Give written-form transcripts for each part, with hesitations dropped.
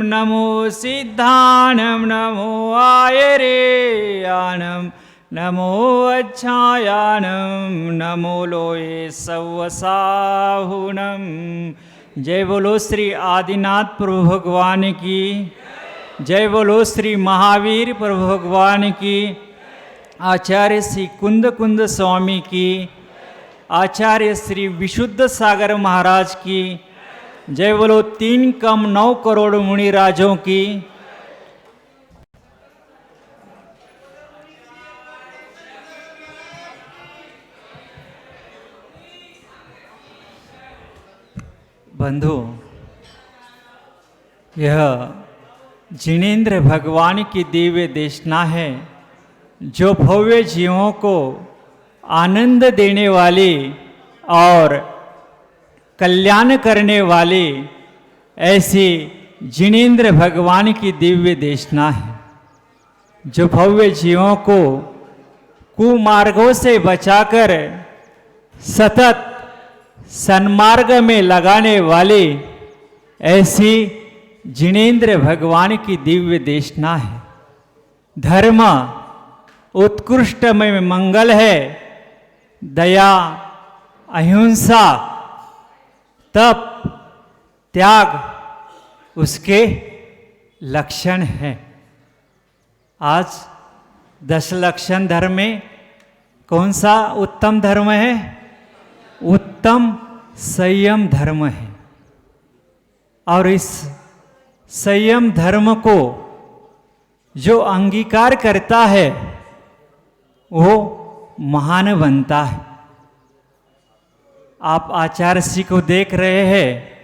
नमो सिद्धानम नमो आयरेयानम नमो अच्छायानम नमो लोये सवसाहुनम। जय बोलो श्री आदिनाथ प्रभु भगवान की, जय बोलो श्री महावीर प्रभु भगवान की, आचार्य श्री कुंद कुंद स्वामी की, आचार्य श्री विशुद्ध सागर महाराज की, जय बोलो 3,9 करोड़ मुनि राजों की। बंधु, यह जिनेंद्र भगवान की दिव्य देशना है जो भव्य जीवों को आनंद देने वाली और कल्याण करने वाली ऐसी जिनेंद्र भगवान की दिव्य देशना है जो भव्य जीवों को कुमार्गों से बचाकर सतत सन्मार्ग में लगाने वाली ऐसी जिनेंद्र भगवान की दिव्य देशना है। धर्म उत्कृष्ट में मंगल है, दया अहिंसा तप त्याग उसके लक्षण हैं। आज 10 लक्षण धर्म में कौन सा उत्तम धर्म है? उत्तम संयम धर्म है। और इस संयम धर्म को जो अंगीकार करता है वो महान बनता है। आप आचार्य श्री को देख रहे हैं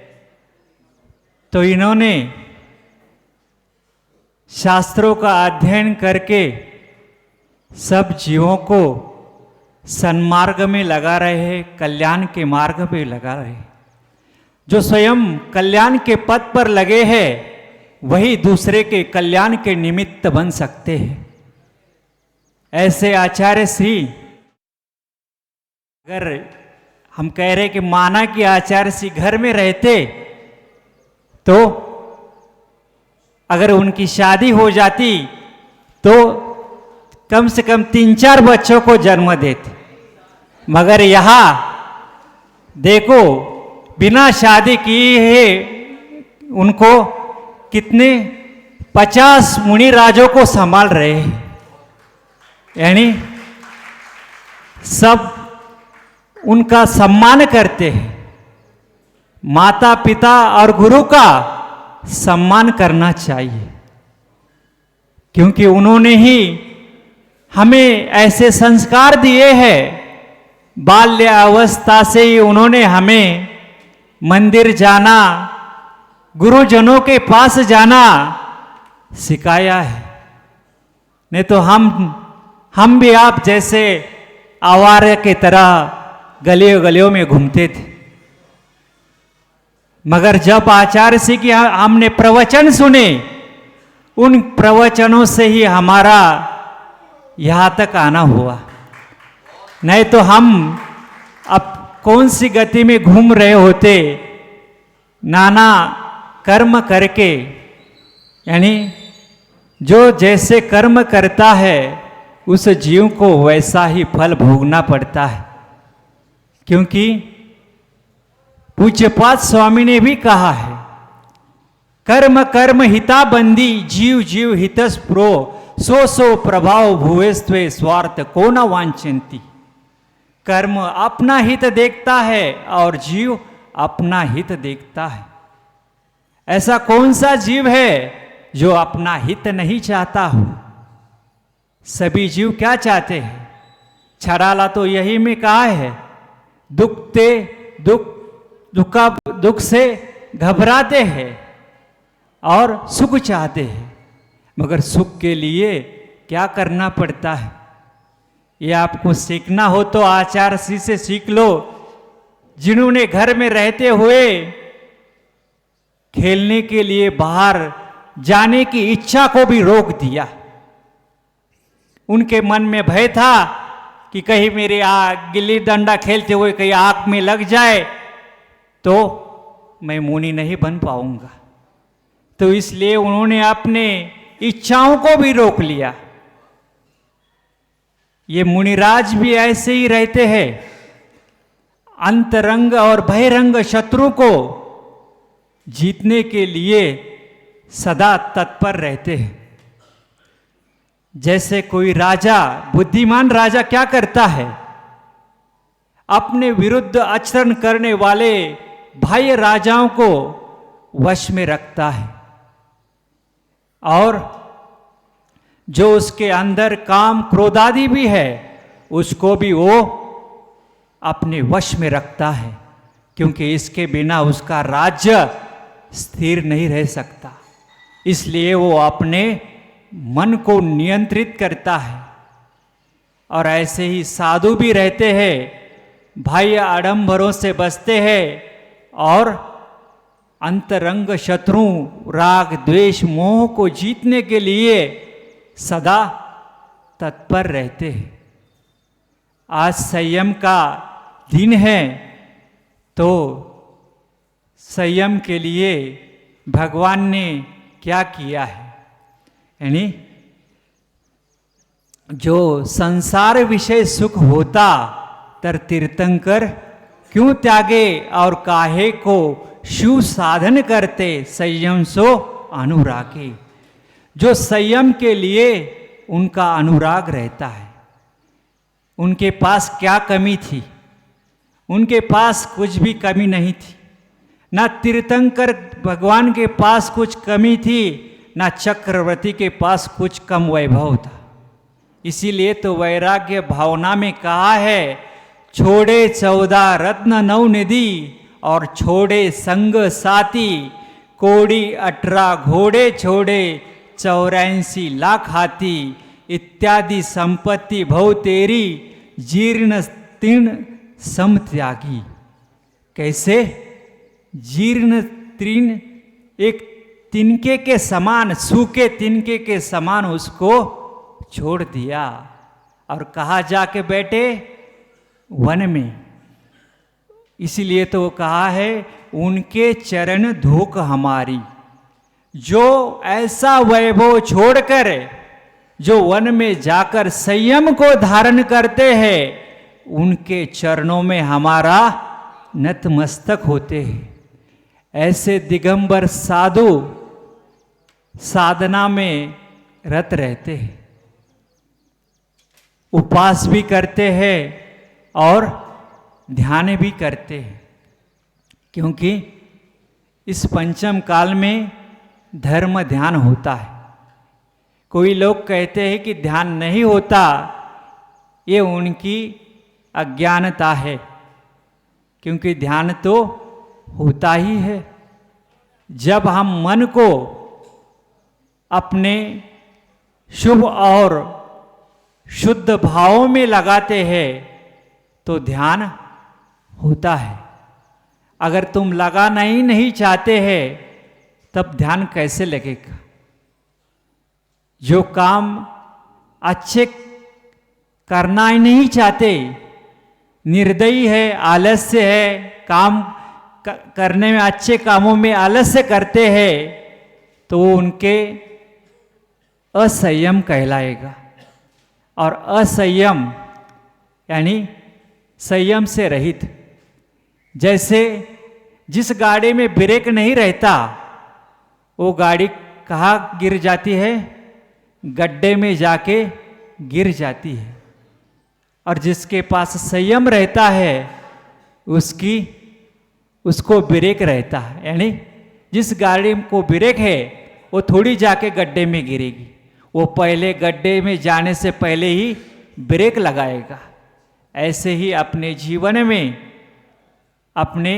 तो इन्होंने शास्त्रों का अध्ययन करके सब जीवों को सन्मार्ग में लगा रहे हैं, कल्याण के मार्ग पे लगा रहे हैं। जो स्वयं कल्याण के पथ पर लगे हैं वही दूसरे के कल्याण के निमित्त बन सकते हैं। ऐसे आचार्य श्री, अगर हम कह रहे कि माना कि आचार्य श्री घर में रहते तो अगर उनकी शादी हो जाती तो कम से कम 3-4 बच्चों को जन्म देते, मगर यहाँ देखो बिना शादी किए उनको कितने 50 मुनि राजों को संभाल रहे हैं। यानी सब उनका सम्मान करते हैं। माता पिता और गुरु का सम्मान करना चाहिए क्योंकि उन्होंने ही हमें ऐसे संस्कार दिए हैं। बाल्य अवस्था से ही उन्होंने हमें मंदिर जाना, गुरुजनों के पास जाना सिखाया है। नहीं तो हम भी आप जैसे आवारे की तरह गलियों गलियों में घूमते थे। मगर जब आचार्य श्री की हमने प्रवचन सुने, उन प्रवचनों से ही हमारा यहाँ तक आना हुआ। नहीं तो हम अब कौन सी गति में घूम रहे होते, नाना कर्म करके। यानी जो जैसे कर्म करता है उस जीव को वैसा ही फल भोगना पड़ता है। क्योंकि पूज्यपाद स्वामी ने भी कहा है, कर्म कर्म हिताबंदी जीव जीव हितस्प्रो सो सो प्रभाव भुवेस्त्वे स्वार्थ को न वांछन्ति। कर्म अपना हित देखता है और जीव अपना हित देखता है। ऐसा कौन सा जीव है जो अपना हित नहीं चाहता हो? सभी जीव क्या चाहते हैं? छराला तो यही में कहा है, दुख से घबराते हैं और सुख चाहते हैं, मगर सुख के लिए क्या करना पड़ता है ये आपको सीखना हो तो आचार्य श्री से सीख लो, जिन्होंने घर में रहते हुए खेलने के लिए बाहर जाने की इच्छा को भी रोक दिया। उनके मन में भय था कि कहीं मेरे गिल्ली डंडा खेलते हुए कहीं आंख में लग जाए तो मैं मुनि नहीं बन पाऊंगा। तो इसलिए उन्होंने अपने इच्छाओं को भी रोक लिया। ये मुनिराज भी ऐसे ही रहते हैं, अंतरंग और बहिरंग शत्रु को जीतने के लिए सदा तत्पर रहते हैं। जैसे कोई राजा, बुद्धिमान राजा क्या करता है, अपने विरुद्ध आचरण करने वाले बाह्य राजाओं को वश में रखता है और जो उसके अंदर काम क्रोध आदि भी है उसको भी वो अपने वश में रखता है, क्योंकि इसके बिना उसका राज्य स्थिर नहीं रह सकता। इसलिए वो अपने मन को नियंत्रित करता है। और ऐसे ही साधु भी रहते हैं, बाह्य आडंबरों से बचते हैं और अंतरंग शत्रु राग द्वेष मोह को जीतने के लिए सदा तत्पर रहते हैं। आज संयम का दिन है, तो संयम के लिए भगवान ने क्या किया है, यानी जो संसार विषय सुख होता तर तीर्थंकर क्यों त्यागे और काहे को शिव साधन करते संयम सो अनुरागे। जो संयम के लिए उनका अनुराग रहता है। उनके पास क्या कमी थी, उनके पास कुछ भी कमी नहीं थी। ना तीर्थंकर भगवान के पास कुछ कमी थी, ना चक्रवर्ती के पास कुछ कम वैभव था। इसीलिए तो वैराग्य भावना में कहा है, छोड़े 14 रत्न 9 निधि और छोड़े संग साथी, कोड़ी 18 घोड़े छोड़े 84 लाख हाथी, इत्यादि संपत्ति भव तेरी जीर्ण तीर्ण सम त्यागी। कैसे? जीर्ण तीर्ण, एक तिनके के समान, सूखे तिनके के समान उसको छोड़ दिया और कहा जाके बैठे वन में। इसीलिए तो वो कहा है, उनके चरण धूक हमारी। जो ऐसा वैभव छोड़कर जो वन में जाकर संयम को धारण करते हैं, उनके चरणों में हमारा नतमस्तक होते हैं। ऐसे दिगंबर साधु साधना में रत रहते हैं, उपवास भी करते हैं और ध्यान भी करते हैं, क्योंकि इस पंचम काल में धर्म ध्यान होता है। कोई लोग कहते हैं कि ध्यान नहीं होता, ये उनकी अज्ञानता है, क्योंकि ध्यान तो होता ही है। जब हम मन को अपने शुभ और शुद्ध भावों में लगाते हैं तो ध्यान होता है। अगर तुम लगाना ही नहीं चाहते हैं तब ध्यान कैसे लगेगा? जो काम अच्छे करना ही नहीं चाहते, निर्दयी है, आलस्य है, काम करने में, अच्छे कामों में आलस्य करते हैं, तो उनके असंयम कहलाएगा। और असंयम यानी संयम से रहित। जैसे जिस गाड़ी में ब्रेक नहीं रहता, वो गाड़ी कहाँ गिर जाती है? गड्ढे में जाके गिर जाती है। और जिसके पास संयम रहता है उसको ब्रेक रहता है, यानी जिस गाड़ी को ब्रेक है वो थोड़ी जाके गड्ढे में गिरेगी, वो पहले गड्ढे में जाने से पहले ही ब्रेक लगाएगा। ऐसे ही अपने जीवन में अपने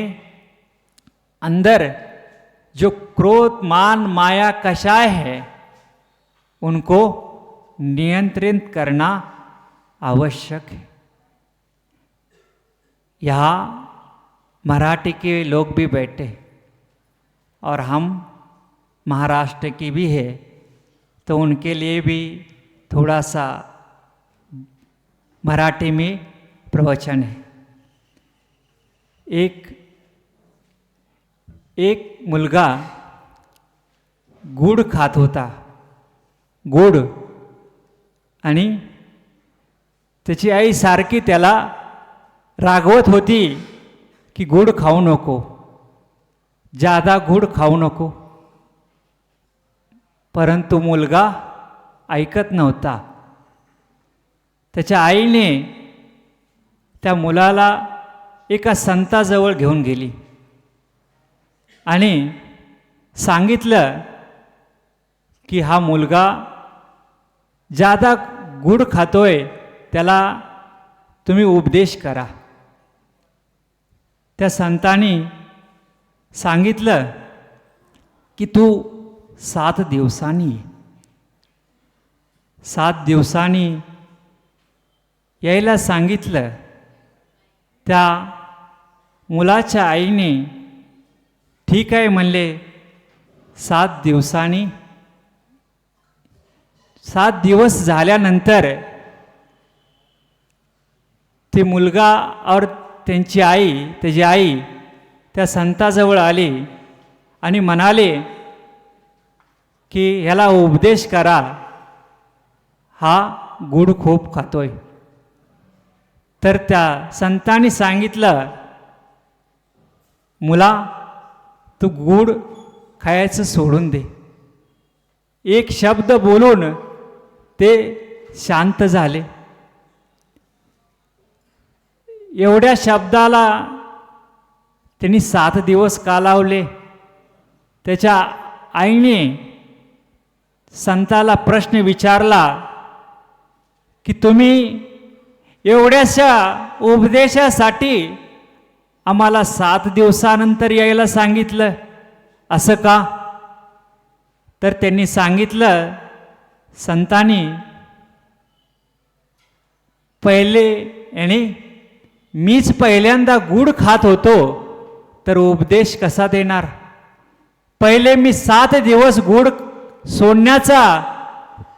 अंदर जो क्रोध मान माया कषाय है उनको नियंत्रित करना आवश्यक है। यहाँ मराठी के लोग भी बैठे और हम महाराष्ट्र की भी है, तो उनके लिए भी थोड़ा सा मराठी में प्रवचन है। एक मुलगा गुड खात होता, गुड. आणि त्याची आई सारखी त्याला रागवत होती की गुड खाऊ नको, जादा गुड खाऊ नको. परंतु मुलगा ऐकत नव्हता. त्याच्या आईने त्या मुलाला एका संताजवळ घेऊन गेली आणि सांगितलं की हा मुलगा जादा गुड खातोय, त्याला तुम्ही उपदेश करा. त्या संतांनी सांगितलं की तू 7 दिवसांनी 7 दिवसांनी यायला सांगितलं. त्या मुलाच्या आईने ठीक आहे म्हणले. 7 दिवसांनी 7 दिवस झाल्यानंतर ते मुलगा और त्याची आई त्या संताजवळ आली आणि म्हणाले की ह्याला उपदेश करा, हा गुड खूप खातोय. तर त्या संतांनी सांगितलं, मुला तू गुड खायचं सोडून दे. एक शब्द बोलून ते शांत झाले. एवढ्या शब्दाला त्यांनी 7 दिवस का लावले. त्याच्या आईने संताला प्रश्न विचारला की तुम्ही एवढ्याशा उपदेशासाठी आम्हाला 7 दिवसानंतर यायला सांगितलं, असं का. तर त्यांनी सांगितलं, संतांनी पहिले आणि मीच पहिल्यांदा गुड खात होतो तर उपदेश कसा देणार. पहिले मी 7 दिवस गुड सोडण्याचा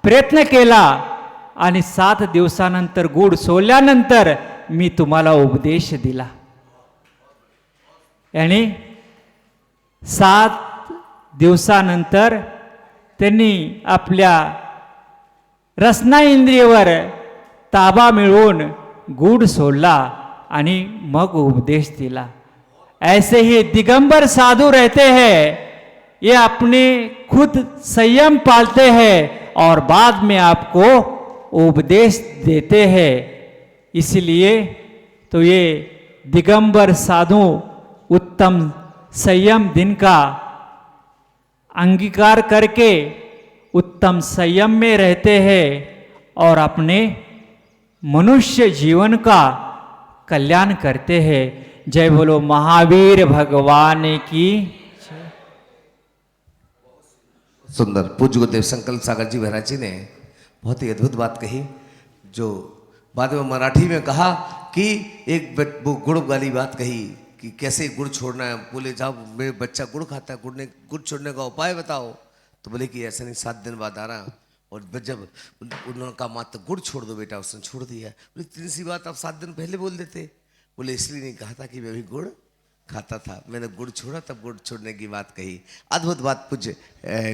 प्रयत्न केला आणि 7 दिवसानंतर गुड सोडल्यानंतर मी तुम्हाला उपदेश दिला. आणि 7 दिवसानंतर त्यांनी आपल्या रसना इंद्रियवर ताबा मिळवून गुड सोडला आणि मग उपदेश दिला. ऐसे ही दिगंबर साधु रहते हैं, ये अपने खुद संयम पालते हैं और बाद में आपको उपदेश देते हैं. इसलिए तो ये दिगंबर साधु उत्तम संयम दिन का अंगीकार करके उत्तम संयम में रहते हैं और अपने मनुष्य जीवन का कल्याण करते हैं. जय बोलो महावीर भगवान की. सुंदर पूज्य गुरुदेव संकल्प सागर जी महाराज जी ने बहुत ही अद्भुत बात कही, जो बाद में मराठी में कहा कि एक वो गुड़ वाली बात कही कि कैसे गुड़ छोड़ना है. बोले जाओ मेरे बच्चा गुड़ खाता है, गुड़ छोड़ने का उपाय बताओ. तो बोले कि ऐसा नहीं, 7 दिन बाद आ रहा. और जब उन्होंने कहा मात्र गुड़ छोड़ दो बेटा, उसने छोड़ दिया. बोले इतनी सी बात आप 7 दिन पहले बोल देते. बोले इसलिए नहीं कहा था कि मैं भी गुड़ खाता था, मैंने गुड़ छोड़ा तब गुड़ छोड़ने की बात कही. अद्भुत बात पूज्य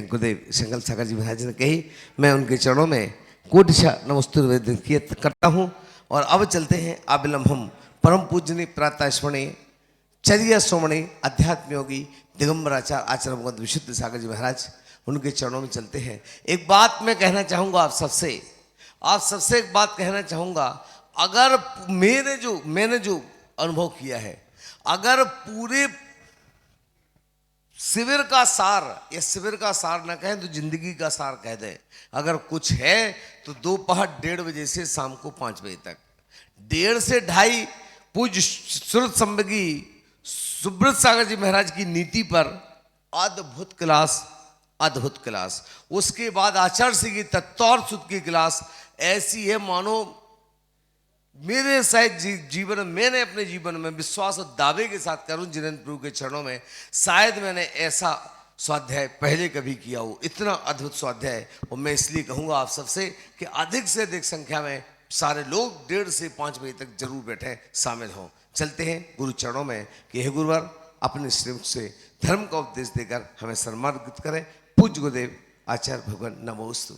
गुरुदेव संकल्प सागर जी महाराज ने कही. मैं उनके चरणों में कोटिशा नमस्तुभ्यं करता हूँ. और अब चलते हैं अविलंब हम परम पूजनीय प्रातः स्मरणीय चर्या श्रोमणी अध्यात्म योगी दिगंबराचार्य आचार्य भगवत विशुद्ध सागर जी महाराज, उनके चरणों में चलते हैं. एक बात मैं कहना चाहूँगा आप सबसे एक बात कहना चाहूँगा. अगर मैंने जो अनुभव किया है, अगर पूरे शिविर का सार या शिविर का सार न कहें तो जिंदगी का सार कह दें, अगर कुछ है तो दोपहर 1:30 बजे से शाम को 5 बजे तक, 1:30 से 2:30 पूज्य श्रुत संवेगी सुब्रत सागर जी महाराज की नीति पर अद्भुत क्लास. उसके बाद आचार्य सिंह की तत्व सुध की क्लास ऐसी है मानो मेरे शायद जीवन मैंने अपने जीवन में विश्वास और दावे के साथ करूं जिनेन्द्र प्रभु के चरणों में, शायद मैंने ऐसा स्वाध्याय पहले कभी किया हो. इतना अद्भुत स्वाध्याय. और मैं इसलिए कहूंगा आप सबसे कि अधिक से अधिक संख्या में सारे लोग 1:30 से 5 बजे तक जरूर बैठे शामिल हों. चलते हैं गुरु चरणों में कि हे गुरुवर अपने श्रीमुख से धर्म का उपदेश देकर हमें सम्मानित करें. पूज्य गुरुदेव आचार्य भगवान नमोस्तु।